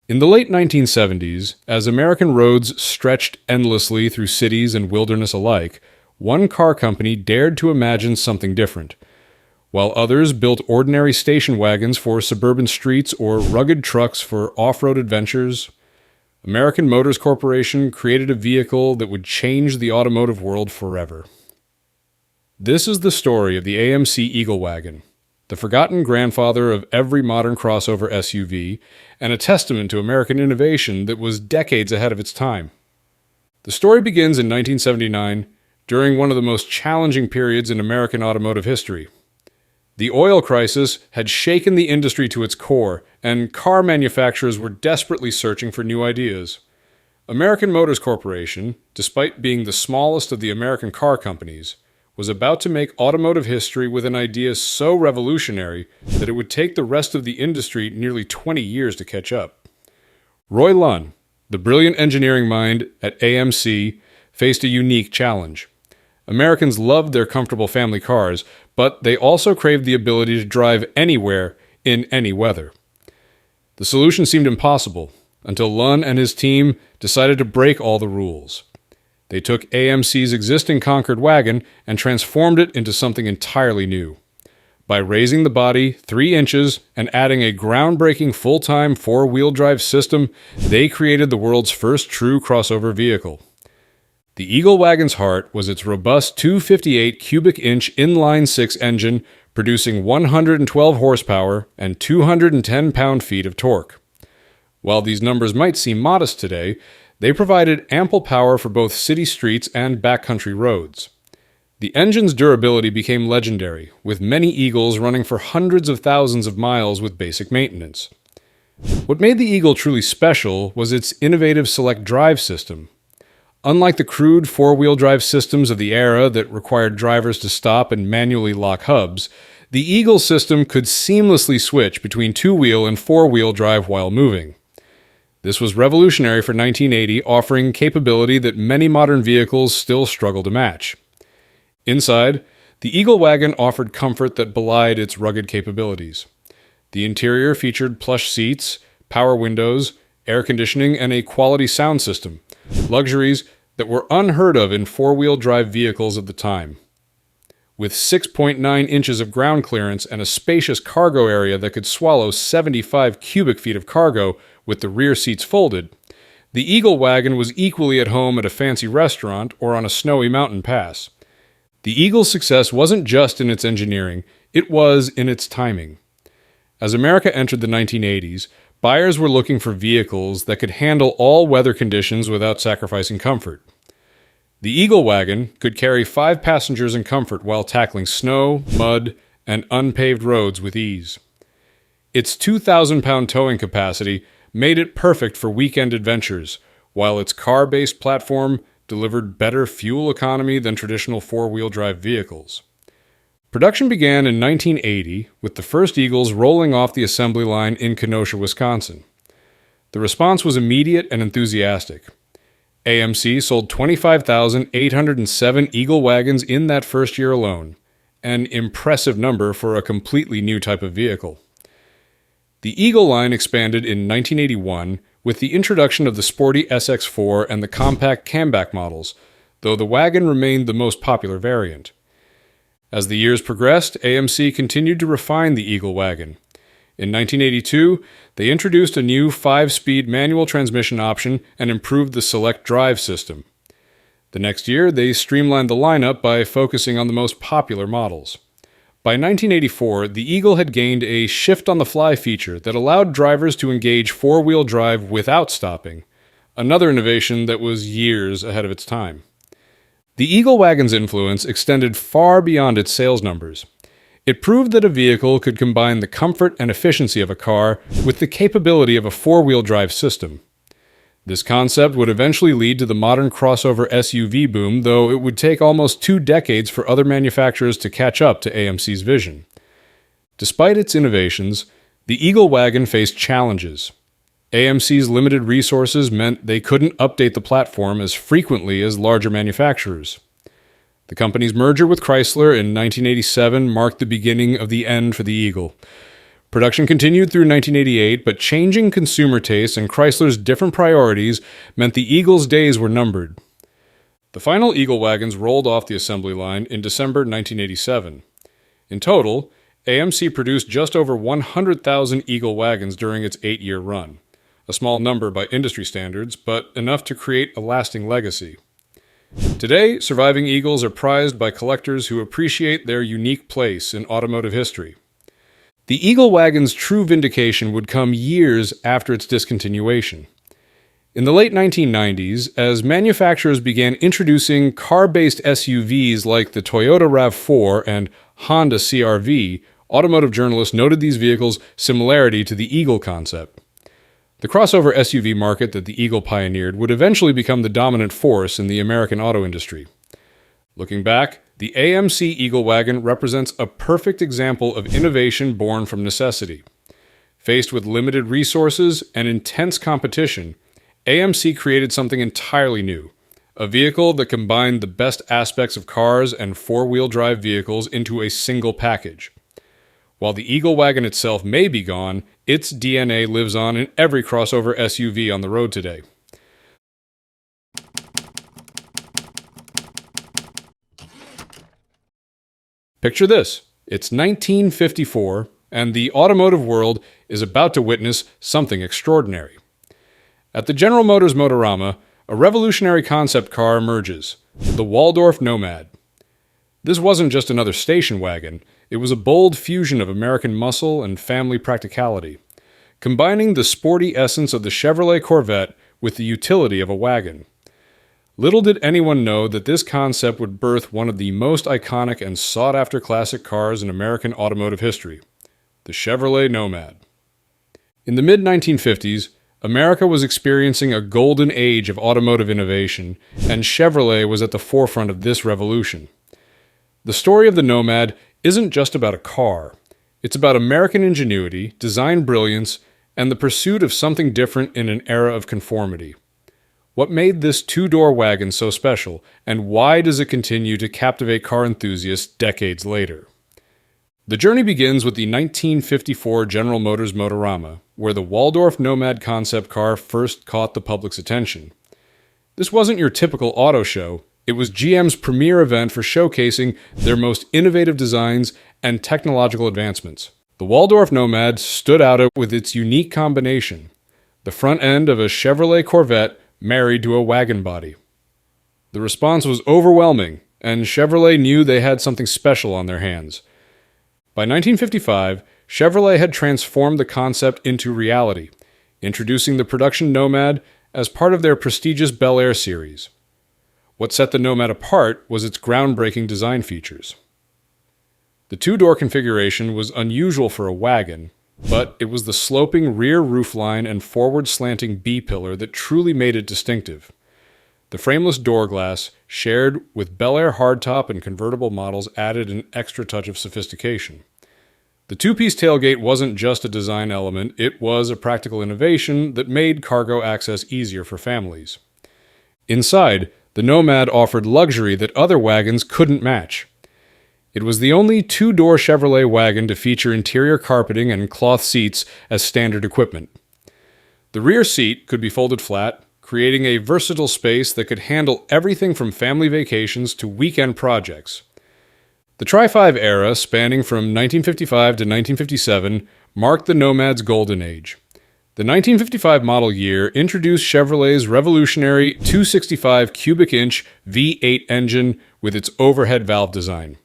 In the late 1970s, as American roads stretched endlessly through cities and wilderness alike, one car company dared to imagine something different. While others built ordinary station wagons for suburban streets or rugged trucks for off-road adventures, American Motors Corporation created a vehicle that would change the automotive world forever. This is the story of the AMC Eagle Wagon, the forgotten grandfather of every modern crossover SUV, and a testament to American innovation that was decades ahead of its time. The story begins in 1979, during one of the most challenging periods in American automotive history. The oil crisis had shaken the industry to its core, and car manufacturers were desperately searching for new ideas. American Motors Corporation, despite being the smallest of the American car companies, was about to make automotive history with an idea so revolutionary that it would take the rest of the industry nearly 20 years to catch up. Roy Lunn, the brilliant engineering mind at AMC, faced a unique challenge. Americans loved their comfortable family cars, but they also craved the ability to drive anywhere, in any weather. The solution seemed impossible, until Lunn and his team decided to break all the rules. They took AMC's existing Concord wagon and transformed it into something entirely new. By raising the body 3 inches and adding a groundbreaking full-time 4-wheel drive system, they created the world's first true crossover vehicle. The Eagle Wagon's heart was its robust 258 cubic inch inline-6 engine, producing 112 horsepower and 210 pound-feet of torque. While these numbers might seem modest today, they provided ample power for both city streets and backcountry roads. The engine's durability became legendary, with many Eagles running for hundreds of thousands of miles with basic maintenance. What made the Eagle truly special was its innovative select drive system. Unlike the crude 4-wheel drive systems of the era that required drivers to stop and manually lock hubs, the Eagle system could seamlessly switch between 2-wheel and 4-wheel drive while moving. This was revolutionary for 1980, offering capability that many modern vehicles still struggle to match. Inside, the Eagle Wagon offered comfort that belied its rugged capabilities. The interior featured plush seats, power windows, air conditioning, and a quality sound system, luxuries that were unheard of in 4-wheel drive vehicles of the time. With 6.9 inches of ground clearance and a spacious cargo area that could swallow 75 cubic feet of cargo with the rear seats folded, the Eagle Wagon was equally at home at a fancy restaurant or on a snowy mountain pass. The Eagle's success wasn't just in its engineering, it was in its timing. As America entered the 1980s, buyers were looking for vehicles that could handle all weather conditions without sacrificing comfort. The Eagle Wagon could carry 5 passengers in comfort while tackling snow, mud, and unpaved roads with ease. Its 2,000-pound towing capacity made it perfect for weekend adventures, while its car-based platform delivered better fuel economy than traditional 4-wheel drive vehicles. Production began in 1980, with the first Eagles rolling off the assembly line in Kenosha, Wisconsin. The response was immediate and enthusiastic. AMC sold 25,807 Eagle Wagons in that first year alone, an impressive number for a completely new type of vehicle. The Eagle line expanded in 1981 with the introduction of the sporty SX4 and the compact camback models, though the wagon remained the most popular variant. As the years progressed, AMC continued to refine the Eagle Wagon. In 1982, they introduced a new 5-speed manual transmission option and improved the select drive system. The next year, they streamlined the lineup by focusing on the most popular models. By 1984, the Eagle had gained a shift-on-the-fly feature that allowed drivers to engage 4-wheel drive without stopping, another innovation that was years ahead of its time. The Eagle Wagon's influence extended far beyond its sales numbers. It proved that a vehicle could combine the comfort and efficiency of a car with the capability of a 4-wheel drive system. This concept would eventually lead to the modern crossover SUV boom, though it would take almost 2 decades for other manufacturers to catch up to AMC's vision. Despite its innovations, the Eagle Wagon faced challenges. AMC's limited resources meant they couldn't update the platform as frequently as larger manufacturers. The company's merger with Chrysler in 1987 marked the beginning of the end for the Eagle. Production continued through 1988, but changing consumer tastes and Chrysler's different priorities meant the Eagle's days were numbered. The final Eagle wagons rolled off the assembly line in December 1987. In total, AMC produced just over 100,000 Eagle wagons during its 8-year run. A small number by industry standards, but enough to create a lasting legacy. Today, surviving Eagles are prized by collectors who appreciate their unique place in automotive history. The Eagle wagon's true vindication would come years after its discontinuation. In the late 1990s, as manufacturers began introducing car-based SUVs like the Toyota RAV4 and Honda CR-V, automotive journalists noted these vehicles' similarity to the Eagle concept. The crossover SUV market that the Eagle pioneered would eventually become the dominant force in the American auto industry. Looking back, the AMC Eagle Wagon represents a perfect example of innovation born from necessity. Faced with limited resources and intense competition, AMC created something entirely new, a vehicle that combined the best aspects of cars and four-wheel drive vehicles into a single package. While the Eagle Wagon itself may be gone, its DNA lives on in every crossover SUV on the road today. Picture this. It's 1954, and the automotive world is about to witness something extraordinary. At the General Motors Motorama, a revolutionary concept car emerges, the Waldorf Nomad. This wasn't just another station wagon, it was a bold fusion of American muscle and family practicality, combining the sporty essence of the Chevrolet Corvette with the utility of a wagon. Little did anyone know that this concept would birth one of the most iconic and sought-after classic cars in American automotive history, the Chevrolet Nomad. In the mid-1950s, America was experiencing a golden age of automotive innovation, and Chevrolet was at the forefront of this revolution. The story of the Nomad isn't just about a car. It's about American ingenuity, design brilliance, and the pursuit of something different in an era of conformity. What made this two-door wagon so special, and why does it continue to captivate car enthusiasts decades later? The journey begins with the 1954 General Motors Motorama, where the Waldorf Nomad concept car first caught the public's attention. This wasn't your typical auto show. It was GM's premier event for showcasing their most innovative designs and technological advancements. The Waldorf Nomad stood out with its unique combination, the front end of a Chevrolet Corvette married to a wagon body. The response was overwhelming, and Chevrolet knew they had something special on their hands. By 1955, Chevrolet had transformed the concept into reality, introducing the production Nomad as part of their prestigious Bel Air series. What set the Nomad apart was its groundbreaking design features. The two-door configuration was unusual for a wagon, but it was the sloping rear roofline and forward-slanting B-pillar that truly made it distinctive. The frameless door glass, shared with Bel Air hardtop and convertible models, added an extra touch of sophistication. The two-piece tailgate wasn't just a design element, it was a practical innovation that made cargo access easier for families. Inside, the Nomad offered luxury that other wagons couldn't match. It was the only two-door Chevrolet wagon to feature interior carpeting and cloth seats as standard equipment. The rear seat could be folded flat, creating a versatile space that could handle everything from family vacations to weekend projects. The Tri-5 era, spanning from 1955 to 1957, marked the Nomad's golden age. The 1955 model year introduced Chevrolet's revolutionary 265 cubic inch V8 engine with its overhead valve design.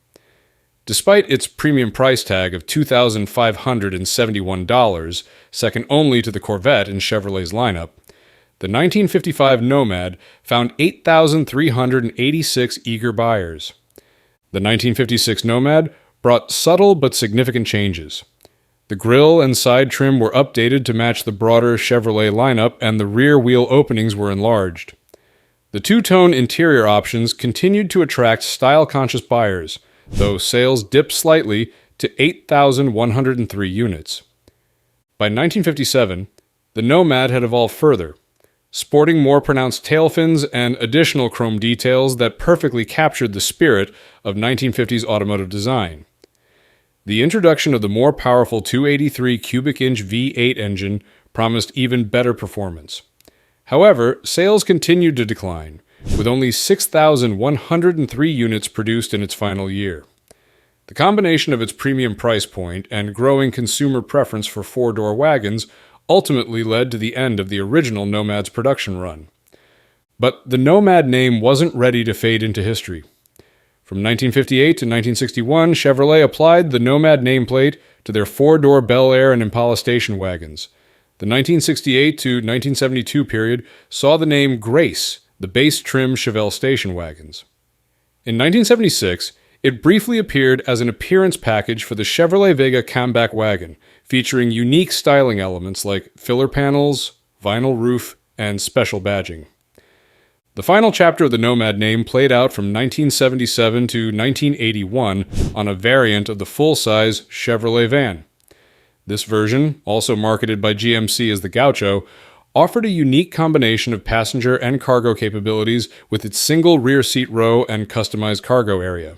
Despite its premium price tag of $2,571, second only to the Corvette in Chevrolet's lineup, the 1955 Nomad found 8,386 eager buyers. The 1956 Nomad brought subtle but significant changes. The grille and side trim were updated to match the broader Chevrolet lineup, and the rear wheel openings were enlarged. The two-tone interior options continued to attract style-conscious buyers, though sales dipped slightly to 8,103 units. By 1957, the Nomad had evolved further, sporting more pronounced tail fins and additional chrome details that perfectly captured the spirit of 1950s automotive design. The introduction of the more powerful 283 cubic inch V8 engine promised even better performance. However, sales continued to decline, with only 6,103 units produced in its final year. The combination of its premium price point and growing consumer preference for four-door wagons ultimately led to the end of the original Nomad's production run. But the Nomad name wasn't ready to fade into history. From 1958 to 1961, Chevrolet applied the Nomad nameplate to their four-door Bel Air and Impala station wagons. The 1968 to 1972 period saw the name Grace, the base trim Chevelle station wagons. In 1976, it briefly appeared as an appearance package for the Chevrolet Vega Camback wagon, featuring unique styling elements like filler panels, vinyl roof, and special badging. The final chapter of the Nomad name played out from 1977 to 1981 on a variant of the full-size Chevrolet van. This version, also marketed by GMC as the Gaucho, offered a unique combination of passenger and cargo capabilities with its single rear seat row and customized cargo area.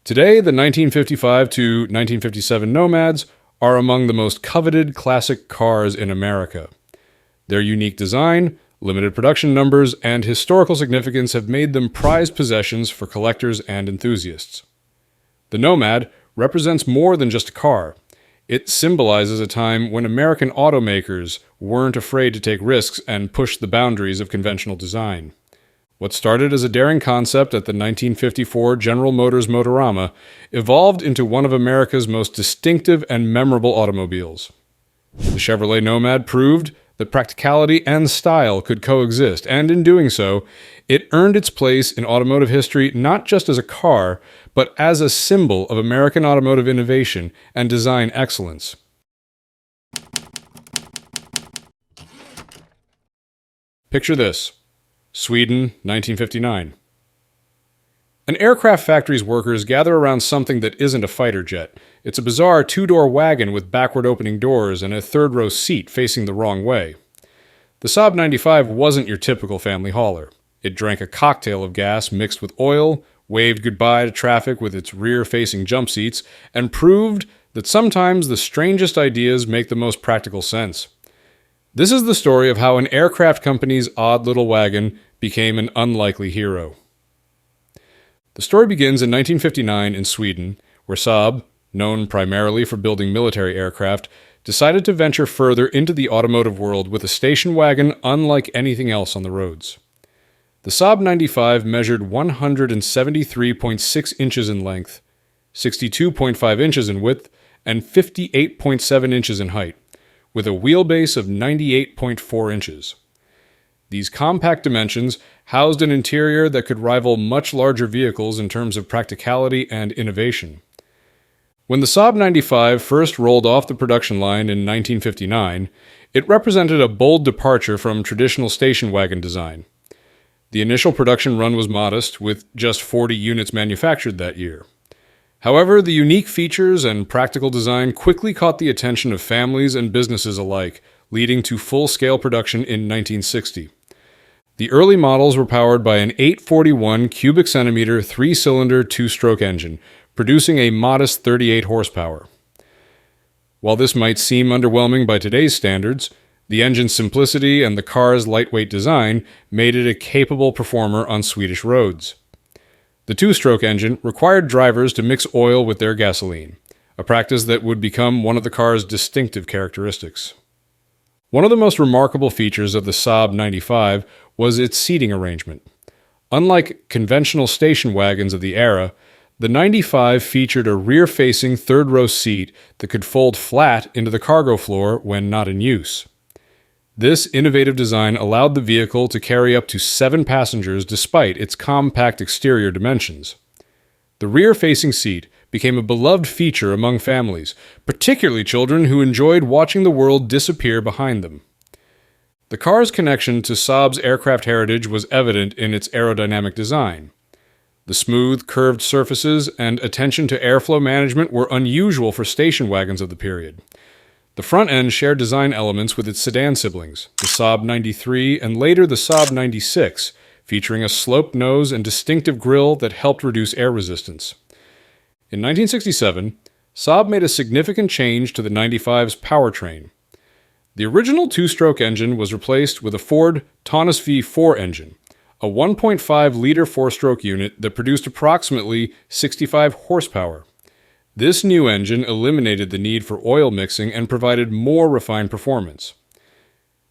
Today, the 1955 to 1957 Nomads are among the most coveted classic cars in America. Their unique design, limited production numbers, and historical significance have made them prized possessions for collectors and enthusiasts. The Nomad represents more than just a car. It symbolizes a time when American automakers weren't afraid to take risks and push the boundaries of conventional design. What started as a daring concept at the 1954 General Motors Motorama evolved into one of America's most distinctive and memorable automobiles. The Chevrolet Nomad proved that practicality and style could coexist, and in doing so, it earned its place in automotive history not just as a car, but as a symbol of American automotive innovation and design excellence. Picture this: Sweden, 1959. An aircraft factory's workers gather around something that isn't a fighter jet. It's a bizarre two-door wagon with backward-opening doors and a third-row seat facing the wrong way. The Saab 95 wasn't your typical family hauler. It drank a cocktail of gas mixed with oil, waved goodbye to traffic with its rear-facing jump seats, and proved that sometimes the strangest ideas make the most practical sense. This is the story of how an aircraft company's odd little wagon became an unlikely hero. The story begins in 1959 in Sweden, where Saab, known primarily for building military aircraft, decided to venture further into the automotive world with a station wagon unlike anything else on the roads. The Saab 95 measured 173.6 inches in length, 62.5 inches in width, and 58.7 inches in height, with a wheelbase of 98.4 inches. These compact dimensions housed an interior that could rival much larger vehicles in terms of practicality and innovation. When the Saab 95 first rolled off the production line in 1959, it represented a bold departure from traditional station wagon design. The initial production run was modest, with just 40 units manufactured that year. However, the unique features and practical design quickly caught the attention of families and businesses alike, leading to full-scale production in 1960. The early models were powered by an 841 cubic centimeter three-cylinder two-stroke engine, producing a modest 38 horsepower. While this might seem underwhelming by today's standards, the engine's simplicity and the car's lightweight design made it a capable performer on Swedish roads. The two-stroke engine required drivers to mix oil with their gasoline, a practice that would become one of the car's distinctive characteristics. One of the most remarkable features of the Saab 95 was its seating arrangement. Unlike conventional station wagons of the era, the 95 featured a rear-facing third-row seat that could fold flat into the cargo floor when not in use. This innovative design allowed the vehicle to carry up to 7 passengers despite its compact exterior dimensions. The rear-facing seat became a beloved feature among families, particularly children who enjoyed watching the world disappear behind them. The car's connection to Saab's aircraft heritage was evident in its aerodynamic design. The smooth, curved surfaces and attention to airflow management were unusual for station wagons of the period. The front end shared design elements with its sedan siblings, the Saab 93 and later the Saab 96, featuring a sloped nose and distinctive grille that helped reduce air resistance. In 1967, Saab made a significant change to the 95's powertrain. The original two-stroke engine was replaced with a Ford Taunus V4 engine, a 1.5-liter four-stroke unit that produced approximately 65 horsepower. This new engine eliminated the need for oil mixing and provided more refined performance.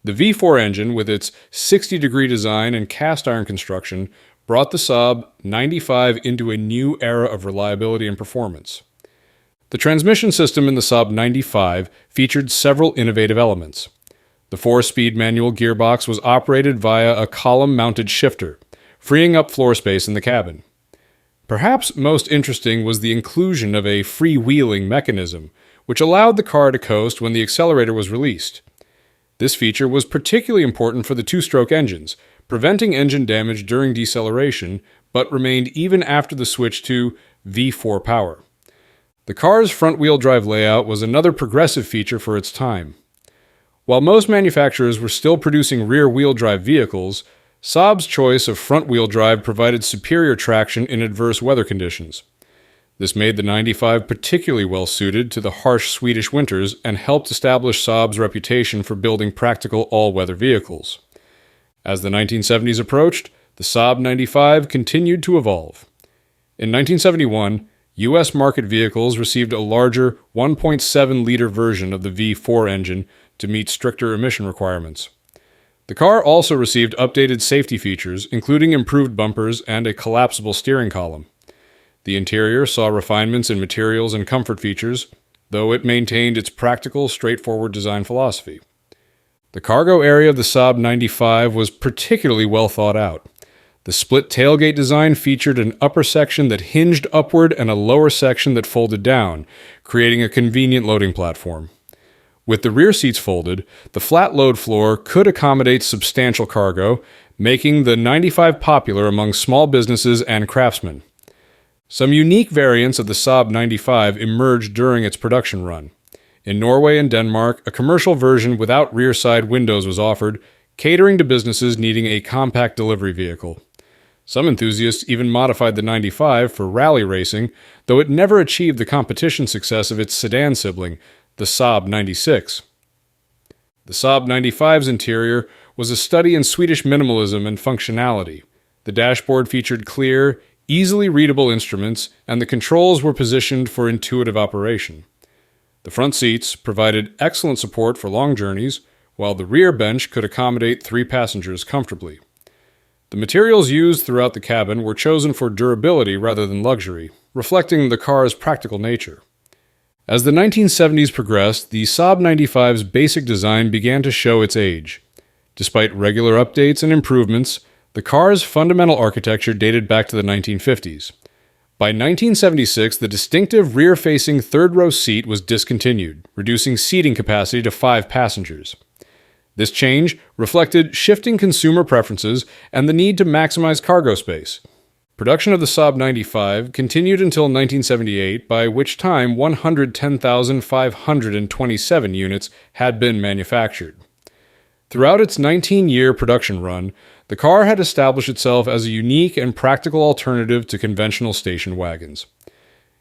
The V4 engine, with its 60-degree design and cast-iron construction, brought the Saab 95 into a new era of reliability and performance. The transmission system in the Saab 95 featured several innovative elements. The 4-speed manual gearbox was operated via a column-mounted shifter, freeing up floor space in the cabin. Perhaps most interesting was the inclusion of a freewheeling mechanism, which allowed the car to coast when the accelerator was released. This feature was particularly important for the two-stroke engines, preventing engine damage during deceleration, but remained even after the switch to V4 power. The car's front-wheel drive layout was another progressive feature for its time. While most manufacturers were still producing rear-wheel drive vehicles, Saab's choice of front-wheel drive provided superior traction in adverse weather conditions. This made the 95 particularly well-suited to the harsh Swedish winters and helped establish Saab's reputation for building practical all-weather vehicles. As the 1970s approached, the Saab 95 continued to evolve. In 1971, U.S. market vehicles received a larger 1.7-liter version of the V4 engine to meet stricter emission requirements. The car also received updated safety features, including improved bumpers and a collapsible steering column. The interior saw refinements in materials and comfort features, though it maintained its practical, straightforward design philosophy. The cargo area of the Saab 95 was particularly well thought out. The split tailgate design featured an upper section that hinged upward and a lower section that folded down, creating a convenient loading platform. With the rear seats folded, the flat load floor could accommodate substantial cargo, making the 95 popular among small businesses and craftsmen. Some unique variants of the Saab 95 emerged during its production run. In Norway and Denmark, a commercial version without rear side windows was offered, catering to businesses needing a compact delivery vehicle. Some enthusiasts even modified the 95 for rally racing, though it never achieved the competition success of its sedan sibling, the Saab 96. The Saab 95's interior was a study in Swedish minimalism and functionality. The dashboard featured clear, easily readable instruments, and the controls were positioned for intuitive operation. The front seats provided excellent support for long journeys, while the rear bench could accommodate 3 passengers comfortably. The materials used throughout the cabin were chosen for durability rather than luxury, reflecting the car's practical nature. As the 1970s progressed, the Saab 95's basic design began to show its age. Despite regular updates and improvements, the car's fundamental architecture dated back to the 1950s. By 1976, the distinctive rear-facing third-row seat was discontinued, reducing seating capacity to 5 passengers. This change reflected shifting consumer preferences and the need to maximize cargo space. Production of the Saab 95 continued until 1978, by which time 110,527 units had been manufactured. Throughout its 19-year production run, the car had established itself as a unique and practical alternative to conventional station wagons.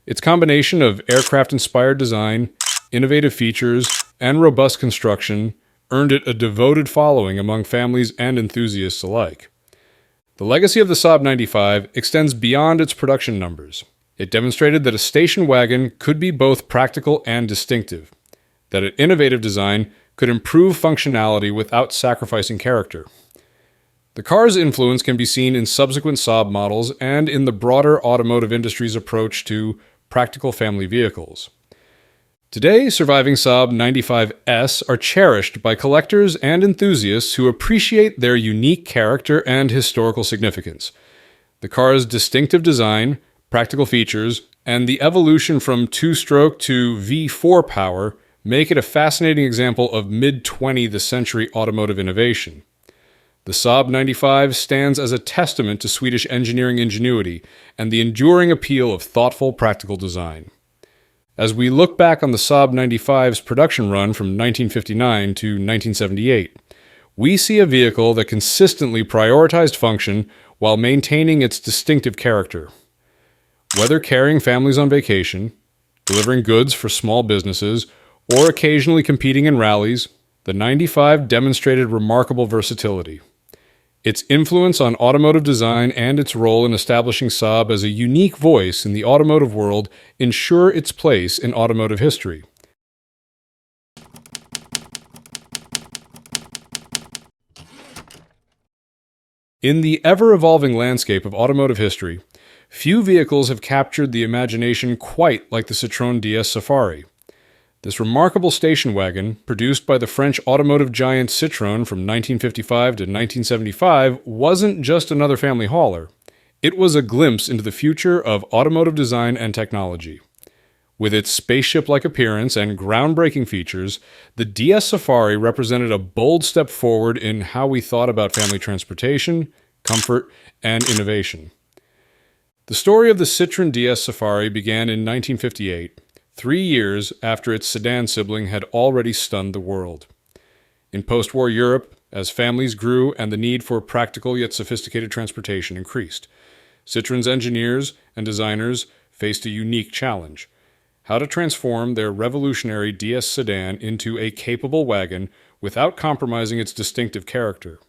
Its combination of aircraft-inspired design, innovative features, and robust construction earned it a devoted following among families and enthusiasts alike. The legacy of the Saab 95 extends beyond its production numbers. It demonstrated that a station wagon could be both practical and distinctive, that an innovative design could improve functionality without sacrificing character. The car's influence can be seen in subsequent Saab models and in the broader automotive industry's approach to practical family vehicles. Today, surviving Saab 95S are cherished by collectors and enthusiasts who appreciate their unique character and historical significance. The car's distinctive design, practical features, and the evolution from two-stroke to V4 power make it a fascinating example of mid-20th century automotive innovation. The Saab 95 stands as a testament to Swedish engineering ingenuity and the enduring appeal of thoughtful, practical design. As we look back on the Saab 95's production run from 1959 to 1978, we see a vehicle that consistently prioritized function while maintaining its distinctive character. Whether carrying families on vacation, delivering goods for small businesses, or occasionally competing in rallies, the 95 demonstrated remarkable versatility. Its influence on automotive design and its role in establishing Saab as a unique voice in the automotive world ensure its place in automotive history. In the ever-evolving landscape of automotive history, few vehicles have captured the imagination quite like the Citroen DS Safari. This remarkable station wagon, produced by the French automotive giant Citroen from 1955 to 1975, wasn't just another family hauler. It was a glimpse into the future of automotive design and technology. With its spaceship-like appearance and groundbreaking features, the DS Safari represented a bold step forward in how we thought about family transportation, comfort, and innovation. The story of the Citroen DS Safari began in 1958, 3 years after its sedan sibling had already stunned the world. In post-war Europe, as families grew and the need for practical yet sophisticated transportation increased, Citroen's engineers and designers faced a unique challenge: how to transform their revolutionary DS sedan into a capable wagon without compromising its distinctive character.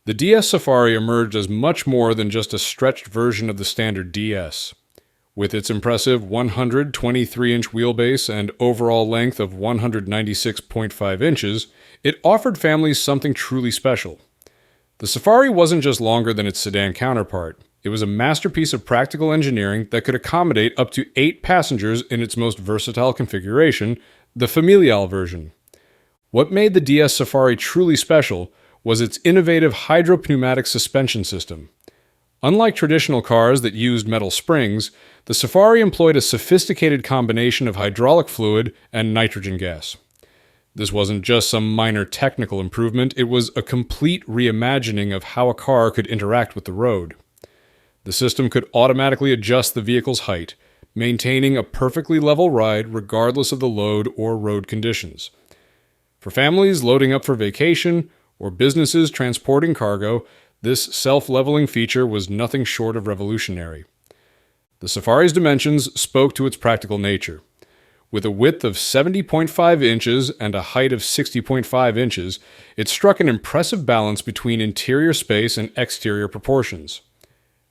The DS Safari emerged as much more than just a stretched version of the standard DS. With its impressive 123-inch wheelbase and overall length of 196.5 inches, it offered families something truly special. The Safari wasn't just longer than its sedan counterpart. It was a masterpiece of practical engineering that could accommodate up to 8 passengers in its most versatile configuration, the familial version. What made the DS Safari truly special was its innovative hydropneumatic suspension system. Unlike traditional cars that used metal springs, the Safari employed a sophisticated combination of hydraulic fluid and nitrogen gas. This wasn't just some minor technical improvement, it was a complete reimagining of how a car could interact with the road. The system could automatically adjust the vehicle's height, maintaining a perfectly level ride regardless of the load or road conditions. For families loading up for vacation or businesses transporting cargo, this self-leveling feature was nothing short of revolutionary. The Safari's dimensions spoke to its practical nature. With a width of 70.5 inches and a height of 60.5 inches, it struck an impressive balance between interior space and exterior proportions.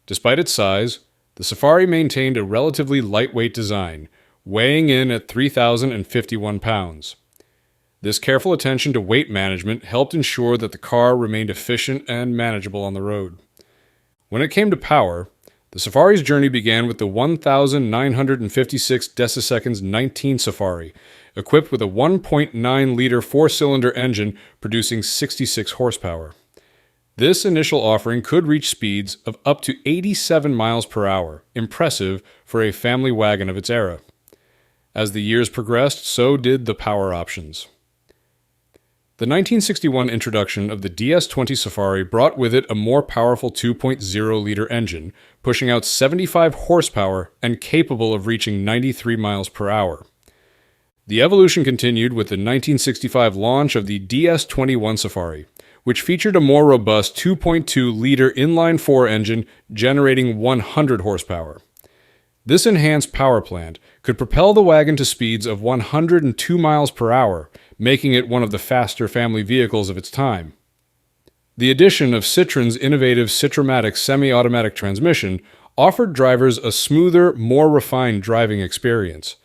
Despite its size, the Safari maintained a relatively lightweight design, weighing in at 3,051 pounds. This careful attention to weight management helped ensure that the car remained efficient and manageable on the road. When it came to power, the Safari's journey began with the 1,956 deciseconds 19 Safari, equipped with a 1.9-liter 4-cylinder engine producing 66 horsepower. This initial offering could reach speeds of up to 87 miles per hour, impressive for a family wagon of its era. As the years progressed, so did the power options. The 1961 introduction of the DS-20 Safari brought with it a more powerful 2.0-liter engine, pushing out 75 horsepower and capable of reaching 93 miles per hour. The evolution continued with the 1965 launch of the DS-21 Safari, which featured a more robust 2.2-liter inline-4 engine generating 100 horsepower. This enhanced power plant could propel the wagon to speeds of 102 miles per hour, making it one of the faster family vehicles of its time. The addition of Citroen's innovative Citromatic semi-automatic transmission offered drivers a smoother, more refined driving experience.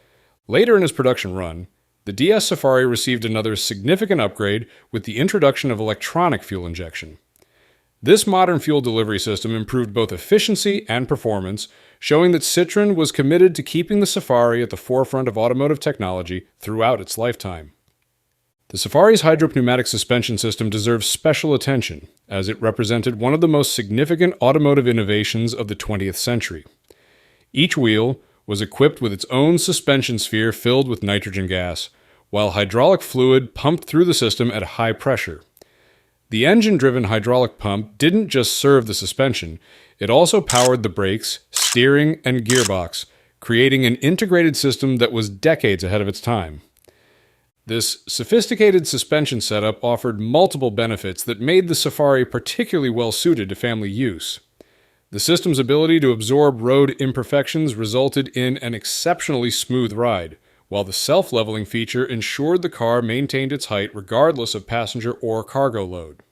Later in its production run, the DS Safari received another significant upgrade with the introduction of electronic fuel injection. This modern fuel delivery system improved both efficiency and performance, showing that Citroen was committed to keeping the Safari at the forefront of automotive technology throughout its lifetime. The Safari's hydropneumatic suspension system deserves special attention, as it represented one of the most significant automotive innovations of the 20th century. Each wheel was equipped with its own suspension sphere filled with nitrogen gas, while hydraulic fluid pumped through the system at high pressure. The engine-driven hydraulic pump didn't just serve the suspension, it also powered the brakes, steering, and gearbox, creating an integrated system that was decades ahead of its time. This sophisticated suspension setup offered multiple benefits that made the Safari particularly well suited to family use. The system's ability to absorb road imperfections resulted in an exceptionally smooth ride, while the self-leveling feature ensured the car maintained its height regardless of passenger or cargo load.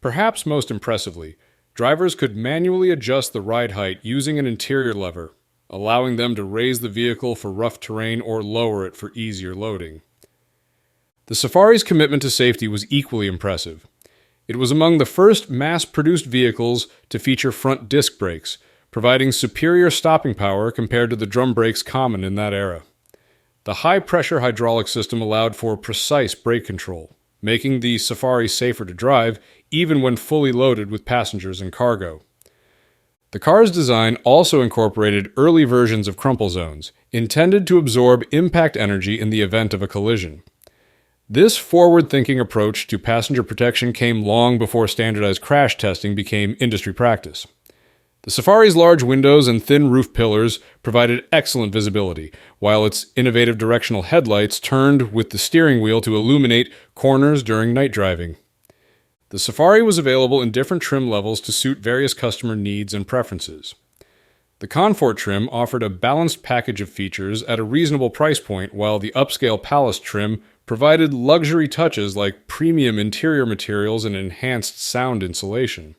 Perhaps most impressively, drivers could manually adjust the ride height using an interior lever, allowing them to raise the vehicle for rough terrain or lower it for easier loading. The Safari's commitment to safety was equally impressive. It was among the first mass-produced vehicles to feature front disc brakes, providing superior stopping power compared to the drum brakes common in that era. The high-pressure hydraulic system allowed for precise brake control, making the Safari safer to drive even when fully loaded with passengers and cargo. The car's design also incorporated early versions of crumple zones, intended to absorb impact energy in the event of a collision. This forward-thinking approach to passenger protection came long before standardized crash testing became industry practice. The Safari's large windows and thin roof pillars provided excellent visibility, while its innovative directional headlights turned with the steering wheel to illuminate corners during night driving. The Safari was available in different trim levels to suit various customer needs and preferences. The Comfort trim offered a balanced package of features at a reasonable price point, while the upscale Palace trim provided luxury touches like premium interior materials and enhanced sound insulation.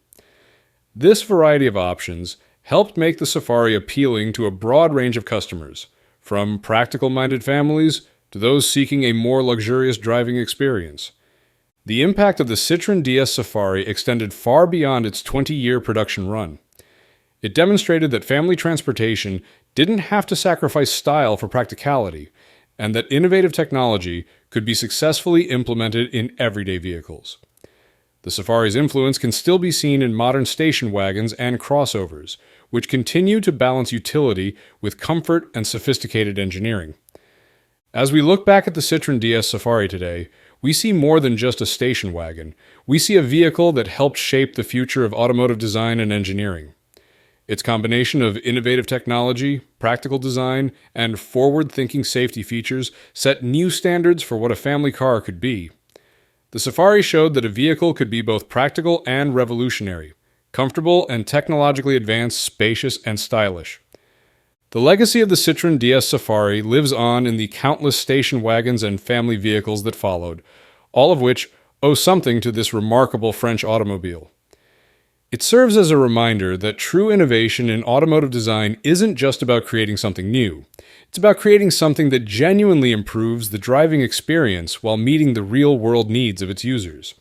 This variety of options helped make the Safari appealing to a broad range of customers, from practical-minded families to those seeking a more luxurious driving experience. The impact of the Citroen DS Safari extended far beyond its 20-year production run. It demonstrated that family transportation didn't have to sacrifice style for practicality, and that innovative technology could be successfully implemented in everyday vehicles. The Safari's influence can still be seen in modern station wagons and crossovers, which continue to balance utility with comfort and sophisticated engineering. As we look back at the Citroen DS Safari today, we see more than just a station wagon. We see a vehicle that helped shape the future of automotive design and engineering. Its combination of innovative technology, practical design, and forward-thinking safety features set new standards for what a family car could be. The Safari showed that a vehicle could be both practical and revolutionary, comfortable and technologically advanced, spacious and stylish. The legacy of the Citroen DS Safari lives on in the countless station wagons and family vehicles that followed, all of which owe something to this remarkable French automobile. It serves as a reminder that true innovation in automotive design isn't just about creating something new. It's about creating something that genuinely improves the driving experience while meeting the real-world needs of its users.